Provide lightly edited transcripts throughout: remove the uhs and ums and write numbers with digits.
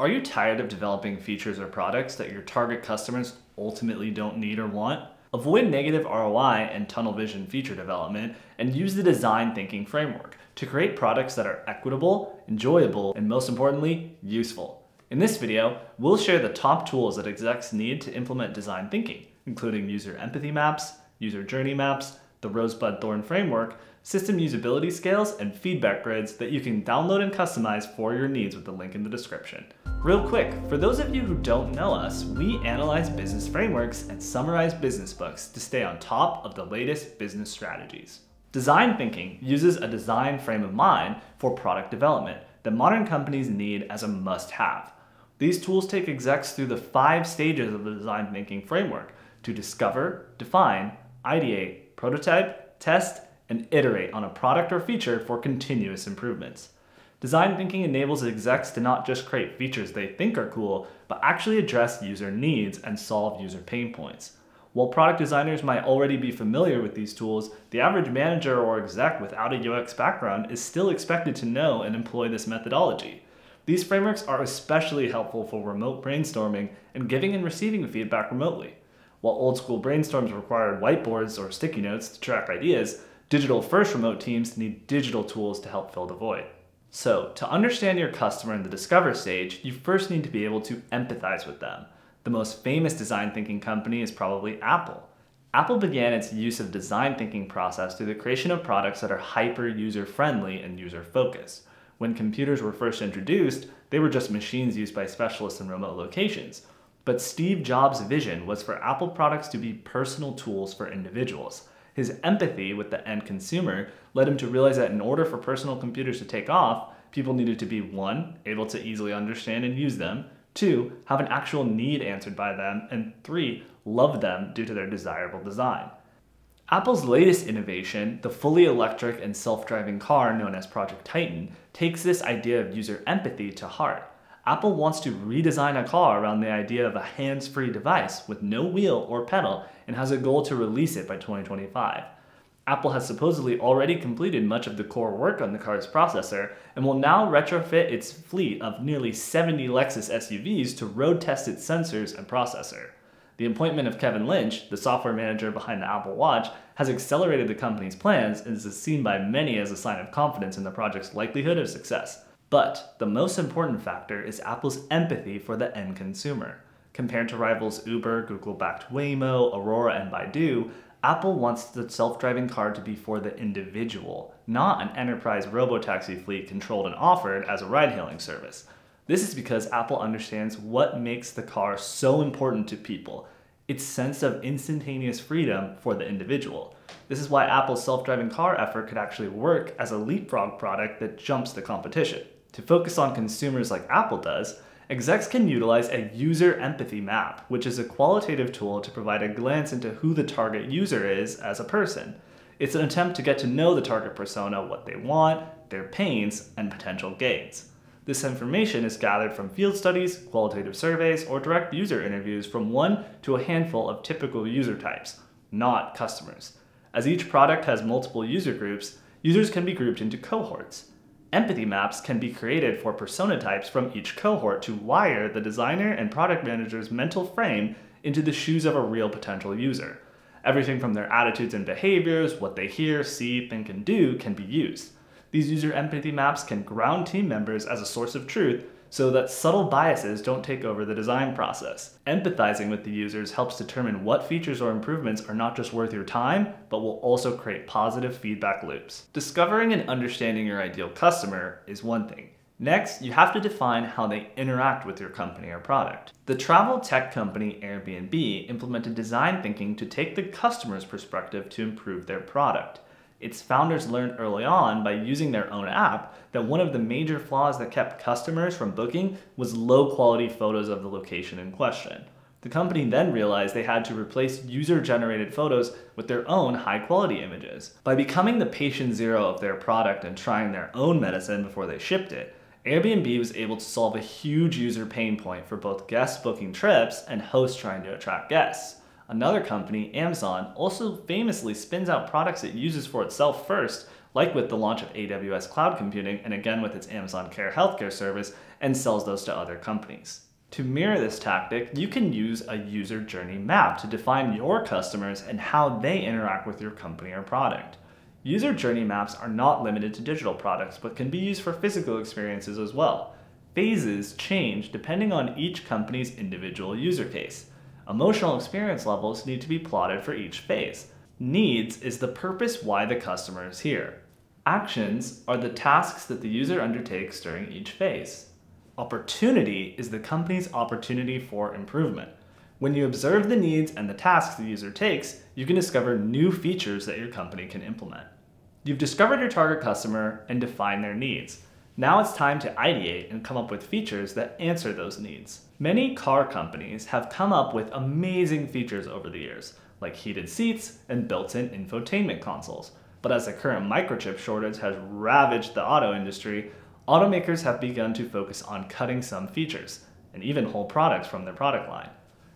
Are you tired of developing features or products that your target customers ultimately don't need or want? Avoid negative ROI and tunnel vision feature development and use the design thinking framework to create products that are equitable, enjoyable, and most importantly, useful. In this video, we'll share the top tools that execs need to implement design thinking, including user empathy maps, user journey maps, the Rosebud Thorn framework, system usability scales, and feedback grids that you can download and customize for your needs with the link in the description. Real quick, for those of you who don't know us, we analyze business frameworks and summarize business books to stay on top of the latest business strategies. Design thinking uses a design frame of mind for product development that modern companies need as a must-have. These tools take execs through the 5 stages of the design thinking framework to discover, define, ideate, prototype, test, and iterate on a product or feature for continuous improvements. Design thinking enables execs to not just create features they think are cool, but actually address user needs and solve user pain points. While product designers might already be familiar with these tools, the average manager or exec without a UX background is still expected to know and employ this methodology. These frameworks are especially helpful for remote brainstorming and giving and receiving feedback remotely. While old school brainstorms required whiteboards or sticky notes to track ideas, digital-first remote teams need digital tools to help fill the void. So, to understand your customer in the discover stage, you first need to be able to empathize with them. The most famous design thinking company is probably Apple. Apple began its use of design thinking process through the creation of products that are hyper user-friendly and user-focused. When computers were first introduced, they were just machines used by specialists in remote locations. But Steve Jobs' vision was for Apple products to be personal tools for individuals. His empathy with the end consumer led him to realize that in order for personal computers to take off, people needed to be 1, able to easily understand and use them, 2, have an actual need answered by them, and 3, love them due to their desirable design. Apple's latest innovation, the fully electric and self-driving car known as Project Titan, takes this idea of user empathy to heart. Apple wants to redesign a car around the idea of a hands-free device with no wheel or pedal and has a goal to release it by 2025. Apple has supposedly already completed much of the core work on the car's processor and will now retrofit its fleet of nearly 70 Lexus SUVs to road test its sensors and processor. The appointment of Kevin Lynch, the software manager behind the Apple Watch, has accelerated the company's plans and is seen by many as a sign of confidence in the project's likelihood of success. But the most important factor is Apple's empathy for the end consumer. Compared to rivals Uber, Google-backed Waymo, Aurora, and Baidu, Apple wants the self-driving car to be for the individual, not an enterprise robotaxi fleet controlled and offered as a ride-hailing service. This is because Apple understands what makes the car so important to people: its sense of instantaneous freedom for the individual. This is why Apple's self-driving car effort could actually work as a leapfrog product that jumps the competition. To focus on consumers like Apple does, execs can utilize a user empathy map, which is a qualitative tool to provide a glance into who the target user is as a person. It's an attempt to get to know the target persona, what they want, their pains, and potential gains. This information is gathered from field studies, qualitative surveys, or direct user interviews from 1 to a handful of typical user types, not customers. As each product has multiple user groups, users can be grouped into cohorts. Empathy maps can be created for persona types from each cohort to wire the designer and product manager's mental frame into the shoes of a real potential user. Everything from their attitudes and behaviors, what they hear, see, think, and do can be used. These user empathy maps can ground team members as a source of truth so that subtle biases don't take over the design process. Empathizing with the users helps determine what features or improvements are not just worth your time, but will also create positive feedback loops. Discovering and understanding your ideal customer is one thing. Next, you have to define how they interact with your company or product. The travel tech company Airbnb implemented design thinking to take the customer's perspective to improve their product. Its founders learned early on by using their own app that one of the major flaws that kept customers from booking was low-quality photos of the location in question. The company then realized they had to replace user-generated photos with their own high-quality images. By becoming the patient zero of their product and trying their own medicine before they shipped it, Airbnb was able to solve a huge user pain point for both guests booking trips and hosts trying to attract guests. Another company, Amazon, also famously spins out products it uses for itself first, like with the launch of AWS cloud computing and again with its Amazon Care healthcare service, and sells those to other companies. To mirror this tactic, you can use a user journey map to define your customers and how they interact with your company or product. User journey maps are not limited to digital products, but can be used for physical experiences as well. Phases change depending on each company's individual user case. Emotional experience levels need to be plotted for each phase. Needs is the purpose why the customer is here. Actions are the tasks that the user undertakes during each phase. Opportunity is the company's opportunity for improvement. When you observe the needs and the tasks the user takes, you can discover new features that your company can implement. You've discovered your target customer and defined their needs. Now it's time to ideate and come up with features that answer those needs. Many car companies have come up with amazing features over the years, like heated seats and built-in infotainment consoles. But as the current microchip shortage has ravaged the auto industry, automakers have begun to focus on cutting some features, and even whole products from their product line.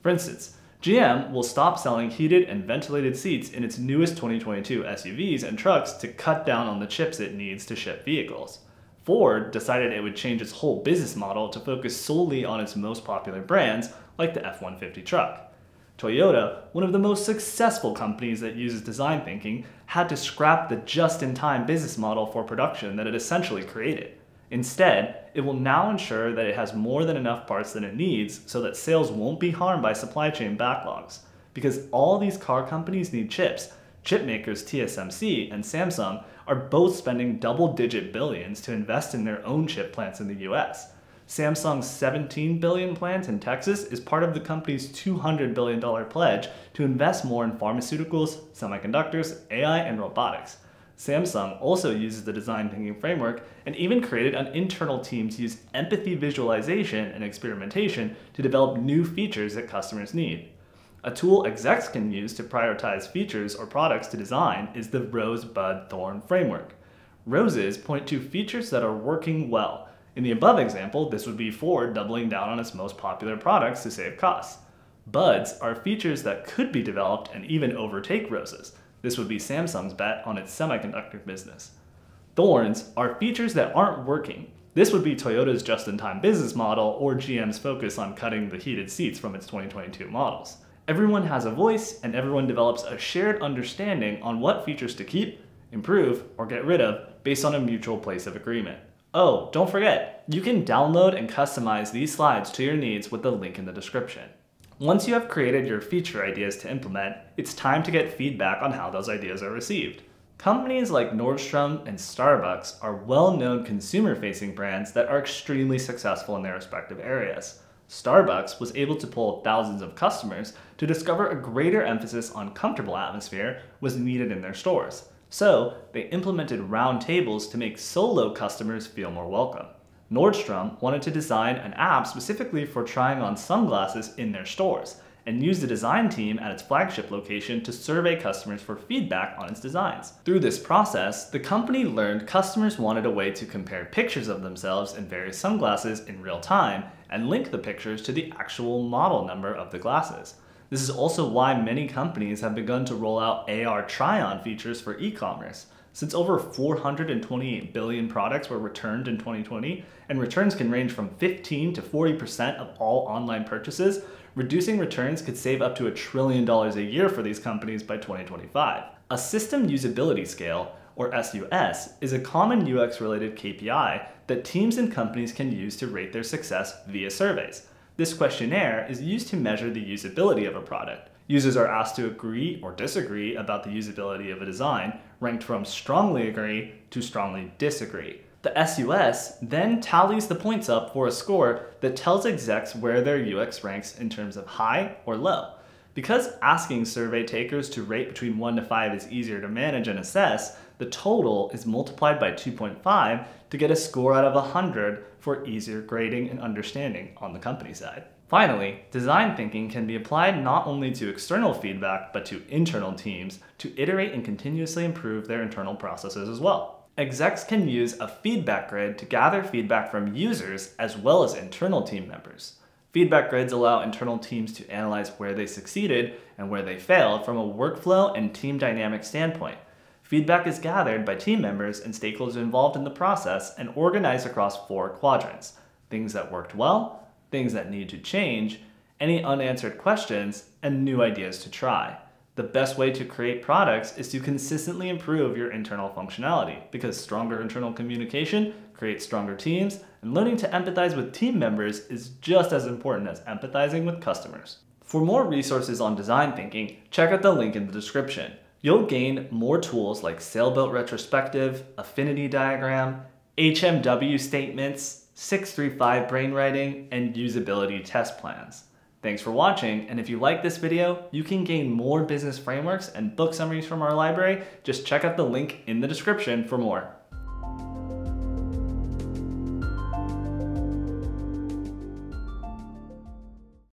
For instance, GM will stop selling heated and ventilated seats in its newest 2022 SUVs and trucks to cut down on the chips it needs to ship vehicles. Ford decided it would change its whole business model to focus solely on its most popular brands, like the F-150 truck. Toyota, one of the most successful companies that uses design thinking, had to scrap the just-in-time business model for production that it essentially created. Instead, it will now ensure that it has more than enough parts than it needs so that sales won't be harmed by supply chain backlogs. Because all these car companies need chips, chip makers TSMC and Samsung are both spending double-digit billions to invest in their own chip plants in the US. Samsung's $17 billion plant in Texas is part of the company's $200 billion pledge to invest more in pharmaceuticals, semiconductors, AI, and robotics. Samsung also uses the design thinking framework and even created an internal team to use empathy visualization and experimentation to develop new features that customers need. A tool execs can use to prioritize features or products to design is the Rosebud Thorn framework. Roses point to features that are working well. In the above example, this would be Ford doubling down on its most popular products to save costs. Buds are features that could be developed and even overtake roses. This would be Samsung's bet on its semiconductor business. Thorns are features that aren't working. This would be Toyota's just-in-time business model or GM's focus on cutting the heated seats from its 2022 models. Everyone has a voice and everyone develops a shared understanding on what features to keep, improve, or get rid of based on a mutual place of agreement. Oh, don't forget, you can download and customize these slides to your needs with the link in the description. Once you have created your feature ideas to implement, it's time to get feedback on how those ideas are received. Companies like Nordstrom and Starbucks are well-known consumer-facing brands that are extremely successful in their respective areas. Starbucks was able to pull thousands of customers to discover a greater emphasis on comfortable atmosphere was needed in their stores. So they implemented round tables to make solo customers feel more welcome. Nordstrom wanted to design an app specifically for trying on sunglasses in their stores and used the design team at its flagship location to survey customers for feedback on its designs. Through this process, the company learned customers wanted a way to compare pictures of themselves in various sunglasses in real time and link the pictures to the actual model number of the glasses. This is also why many companies have begun to roll out AR try-on features for e-commerce. Since over 428 billion products were returned in 2020, and returns can range from 15 to 40% of all online purchases, reducing returns could save up to $1 trillion a year for these companies by 2025. A system usability scale, or SUS, is a common UX-related KPI that teams and companies can use to rate their success via surveys. This questionnaire is used to measure the usability of a product. Users are asked to agree or disagree about the usability of a design, ranked from strongly agree to strongly disagree. The SUS then tallies the points up for a score that tells execs where their UX ranks in terms of high or low. Because asking survey takers to rate between 1 to 5 is easier to manage and assess, the total is multiplied by 2.5 to get a score out of 100 for easier grading and understanding on the company side. Finally, design thinking can be applied not only to external feedback, but to internal teams to iterate and continuously improve their internal processes as well. Execs can use a feedback grid to gather feedback from users as well as internal team members. Feedback grids allow internal teams to analyze where they succeeded and where they failed from a workflow and team dynamic standpoint. Feedback is gathered by team members and stakeholders involved in the process and organized across 4 quadrants: things that worked well, things that need to change, any unanswered questions, and new ideas to try. The best way to create products is to consistently improve your internal functionality, because stronger internal communication creates stronger teams, and learning to empathize with team members is just as important as empathizing with customers. For more resources on design thinking, check out the link in the description. You'll gain more tools like Sailboat Retrospective, Affinity Diagram, HMW statements, 635 brainwriting, and usability test plans. Thanks for watching, and if you like this video, you can gain more business frameworks and book summaries from our library. Just check out the link in the description for more.